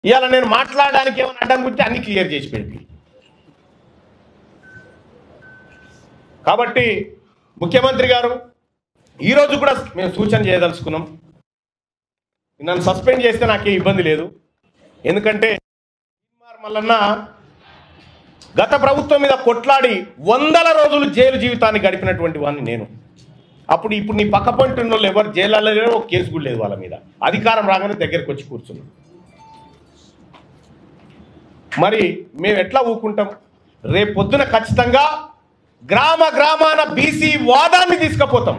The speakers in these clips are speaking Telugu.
ఇవాళ నేను మాట్లాడడానికి ఏమైనా అడ్డం గురించి అన్ని క్లియర్ చేసి పెట్టి. కాబట్టి ముఖ్యమంత్రి గారు ఈరోజు కూడా మేము సూచన చేయదలుచుకున్నాం. నన్ను సస్పెండ్ చేస్తే నాకేం ఇబ్బంది లేదు. ఎందుకంటే మల్లన్న గత ప్రభుత్వం మీద కొట్లాడి 100 రోజులు జైలు జీవితాన్ని గడిపినటువంటి వాడిని నేను. ఇప్పుడు నీ పక్క పొంటి ఉన్న వాళ్ళు ఎవరు జైల్లో లేరు, ఒక కేసు కూడా లేదు వాళ్ళ మీద. అధికారం రాగానే దగ్గరికి వచ్చి కూర్చున్నాం. మరి మేము ఎట్లా ఊరుకుంటాం? రేపు పొద్దున ఖచ్చితంగా గ్రామాన బీసీ వాదాన్ని తీసుకుపోతాం.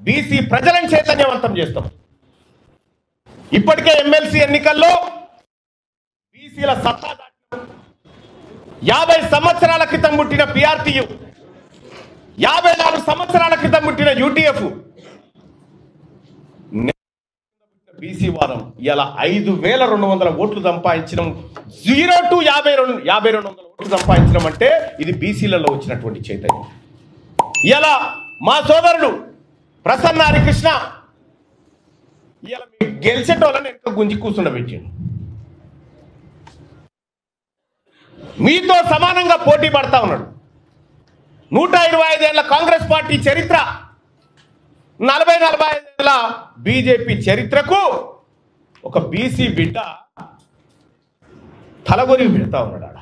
బీసీ ప్రజలను చైతన్యవంతం చేస్తాం. ఇప్పటికే ఎమ్మెల్సీ ఎన్నికల్లో బీసీల సత్తా 50 సంవత్సరాల క్రితం పుట్టిన పిఆర్టీయు, 54 సంవత్సరాల క్రితం పుట్టిన యూటీఎఫ్, బీసీ వాదం ఇలా 5200 ఓట్లు సంపాదించడం, 0 to 5200 ఓట్లు సంపాదించడం అంటే ఇది బీసీలలో వచ్చినటువంటి చైతన్యం. ఇలా మా సోదరుడు ప్రసన్న హరికృష్ణ ఇలా గెలిచేటోళ్ళని ఎంత గుంజి కూర్చుండబెట్టిండు. మీతో సమానంగా పోటీ పడతా ఉన్నాడు. 125 ఏళ్ల కాంగ్రెస్ పార్టీ చరిత్ర, 45 ఏళ్ల బీజేపీ చరిత్రకు ఒక బీసీ బిడ్డ తలగొరి పెడతా ఉన్నాడు. ఆడ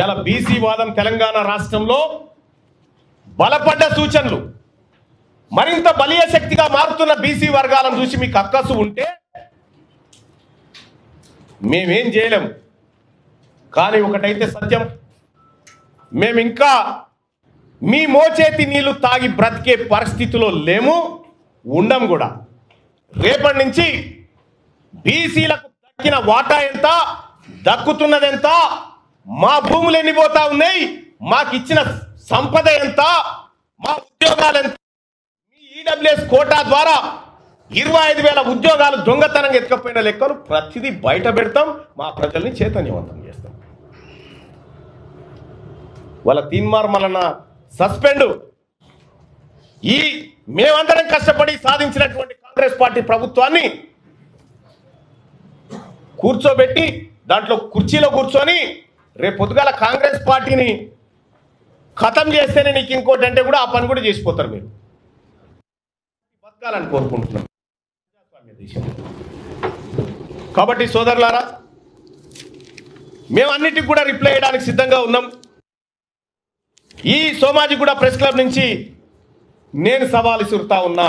ఇలా బీసీ వాదం తెలంగాణ రాష్ట్రంలో బలపడ్డ సూచనలు, మరింత బలీయ శక్తిగా మారుతున్న బీసీ వర్గాలను చూసి మీకు అక్కసు ఉంటే మేమేం చేయలేం. కానీ ఒకటైతే సత్యం, మేము ఇంకా మీ మోచేతి నీళ్లు తాగి బ్రతికే పరిస్థితిలో లేము, ఉండం కూడా. రేపటి నుంచి బీసీలకు దక్కిన వాటా ఎంత, దక్కుతున్నదెంత, మా భూములు ఎన్ని పోతా ఉన్నాయి, మాకు ఇచ్చిన సంపద ఎంత, మా ఉద్యోగాలు ఎంత, మీ ఈడబ్ల్యూఎస్ కోటా ద్వారా 25,000 ఉద్యోగాలు దొంగతనంగా ఎత్తుకపోయిన లెక్కలు ప్రతిదీ బయట పెడతాం. మా ప్రజల్ని చైతన్యవంతం చేస్తాం. వాళ్ళ తీన్మార్ మల్లన్న సస్పెండ్, ఈ మేమందరం కష్టపడి సాధించినటువంటి కాంగ్రెస్ పార్టీ ప్రభుత్వాన్ని కూర్చోబెట్టి దాంట్లో కుర్చీలో కూర్చొని రేపు పొద్దుగాల కాంగ్రెస్ పార్టీని ఖతం చేస్తేనే నీకు ఇంకోటి అంటే కూడా ఆ పని కూడా చేసిపోతారు. మీరు బతకాలని కోరుకుంటున్నాం కాబట్టి సోదరులారా, మేము అన్నిటికి కూడా రిప్లై చేయడానికి సిద్ధంగా ఉన్నాం. ఈ సోమాజిగూడ ప్రెస్ క్లబ్ నుంచి నేను సవాలు విసురుతా ఉన్నా,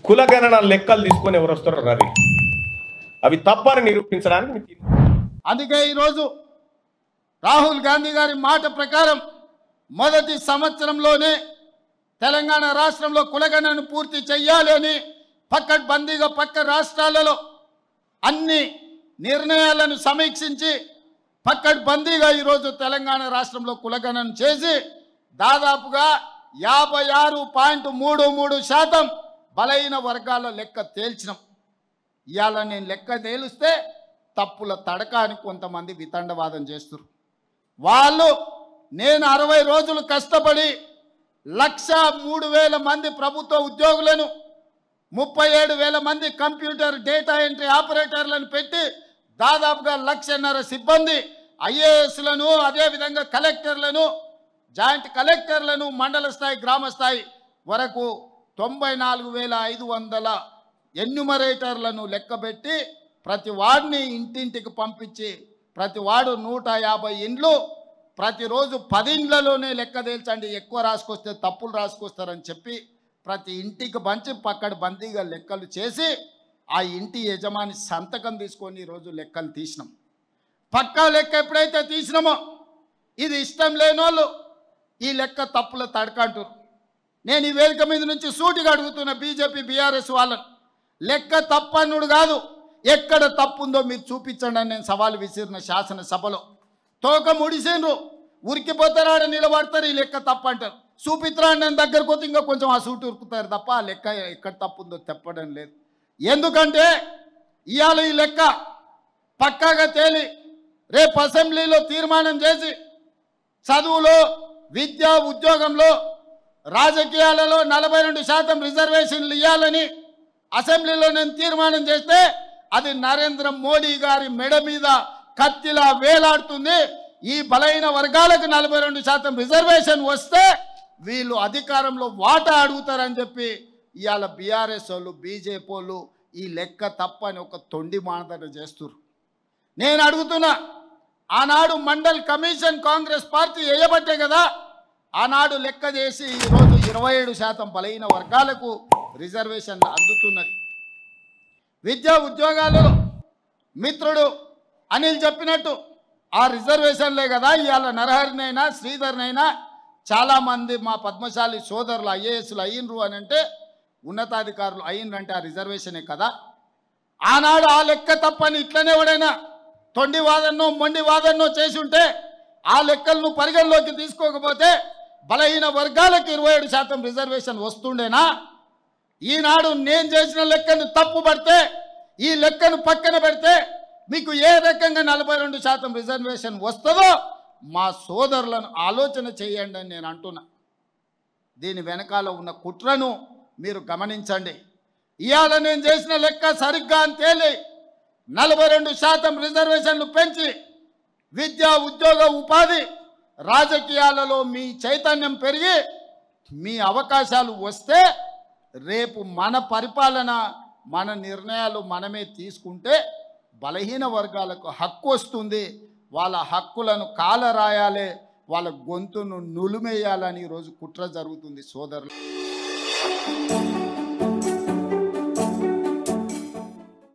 కులగణన లెక్కలు తీసుకొని ఎవరు వస్తారో రవి, అవి తప్పని నిరూపించడానికి. అందుకే ఈరోజు రాహుల్ గాంధీ గారి మాట ప్రకారం మొదటి సంవత్సరంలోనే తెలంగాణ రాష్ట్రంలో కులగణనను పూర్తి చెయ్యాలి అని పక్కడ్బందీగా పక్క రాష్ట్రాలలో అన్ని నిర్ణయాలను సమీక్షించి పక్కడ్బందీగా ఈరోజు తెలంగాణ రాష్ట్రంలో కులగణన చేసి దాదాపుగా 56.33% బలహీన వర్గాల లెక్క తేల్చినాం. ఇవాళ నేను లెక్క తేలిస్తే తప్పుల తడక అని కొంతమంది వితండవాదం చేస్తున్నారు. వాళ్ళు నేను 60 రోజులు కష్టపడి 103,000 మంది ప్రభుత్వ ఉద్యోగులను, 37,000 మంది కంప్యూటర్ డేటా ఎంట్రీ ఆపరేటర్లను పెట్టి దాదాపుగా 1,50,000 సిబ్బంది ఐఏఎస్లను, అదేవిధంగా కలెక్టర్లను, జాయింట్ కలెక్టర్లను, మండల స్థాయి గ్రామ స్థాయి వరకు 94,500 ఎన్యూమరేటర్లను లెక్కబెట్టి ప్రతి వాడిని ఇంటింటికి పంపించి ప్రతి వాడు 150 ఇండ్లు ప్రతిరోజు 10 ఇండ్లలోనే లెక్క తేల్చండి, ఎక్కువ రాసుకొస్తే తప్పులు రాసుకొస్తారని చెప్పి ప్రతి ఇంటికి పంచి పక్కడ్బందీగా లెక్కలు చేసి ఆ ఇంటి యజమాని సంతకం తీసుకొని ఈరోజు లెక్కలు తీసినాం. పక్కా లెక్క ఎప్పుడైతే తీసినామో ఇది ఇష్టం లేని వాళ్ళు ఈ లెక్క తప్పుల తడకంటారు. నేను ఈ వేదిక మీద నుంచి సూటిగా అడుగుతున్న బీజేపీ బీఆర్ఎస్ వాళ్ళని, లెక్క తప్పన్నుడు కాదు, ఎక్కడ తప్పుందో మీరు చూపించండి అని నేను సవాలు విసిరిన శాసనసభలో. తోక ముడిసిండ్రు, ఉరికిపోతారాడ నిలబడతారు, ఈ లెక్క తప్పు అంటారు. చూపిత్రా నేను దగ్గరకు పోతే ఇంకా కొంచెం ఆ సూటు ఉరుకుతారు తప్ప ఆ లెక్క ఎక్కడ తప్పుందో చెప్పడం లేదు. ఎందుకంటే ఇవాళ ఈ లెక్క పక్కాగా తేలి రేపు అసెంబ్లీలో తీర్మానం చేసి చదువులో, విద్య, ఉద్యోగంలో, రాజకీయాలలో 42% రిజర్వేషన్లు ఇవ్వాలని అసెంబ్లీలో నేను తీర్మానం చేస్తే అది నరేంద్ర మోడీ గారి మెడ మీద కత్తిలా వేలాడుతుంది. ఈ బలైన వర్గాలకు 42% రిజర్వేషన్ వస్తే వీళ్ళు అధికారంలో వాటా అడుగుతారని చెప్పి ఇవాళ బీఆర్ఎస్ వాళ్ళు బీజేపీ వాళ్ళు ఈ లెక్క తప్పని ఒక తొండి మానదట చేస్తున్నారు. నేను అడుగుతున్నా, ఆనాడు మండల్ కమిషన్ కాంగ్రెస్ పార్టీ వేయబట్టే కదా ఆనాడు లెక్క చేసి ఈరోజు 27% బలైన వర్గాలకు రిజర్వేషన్లు అందుతున్నది. విద్యా ఉద్యోగాలలో మిత్రుడు అనిల్ చెప్పినట్టు ఆ రిజర్వేషన్లే కదా ఇవాళ నరహరినైనా శ్రీధర్నైనా చాలామంది మా పద్మశాలి సోదరులు ఐఏఎస్లు అయ్యిండ్రు అని అంటే ఉన్నతాధికారులు అయ్యిండ్రంటే ఆ రిజర్వేషనే కదా. ఆనాడు ఆ లెక్క తప్పని ఇట్లనే ఎవడైనా తొండి వాదన్నో మొండి వాదన్నో చేసి ఉంటే ఆ లెక్కలను పరిగణలోకి తీసుకోకపోతే బలహీన వర్గాలకు 27% రిజర్వేషన్ వస్తుండేనా? ఈనాడు నేను చేసిన లెక్కను తప్పు పడితే ఈ లెక్కను పక్కన పెడితే మీకు ఏ రకంగా 42% రిజర్వేషన్ వస్తుందో మా సోదరులను ఆలోచన చేయండి అని నేను అంటున్నా. దీని వెనకాల ఉన్న కుట్రను మీరు గమనించండి. ఇవాళ నేను చేసిన లెక్క సరిగ్గా అని తేలి 42% రిజర్వేషన్లు పెంచి విద్యా ఉద్యోగ ఉపాధి రాజకీయాలలో మీ చైతన్యం పెరిగి మీ అవకాశాలు వస్తే రేపు మన పరిపాలన మన నిర్ణయాలు మనమే తీసుకుంటే బలహీన వర్గాలకు హక్కు వస్తుంది. వాళ్ళ హక్కులను కాలరాయాలి, వాళ్ళ గొంతును నులిమేయాలని ఈరోజు కుట్ర జరుగుతుంది సోదరులు.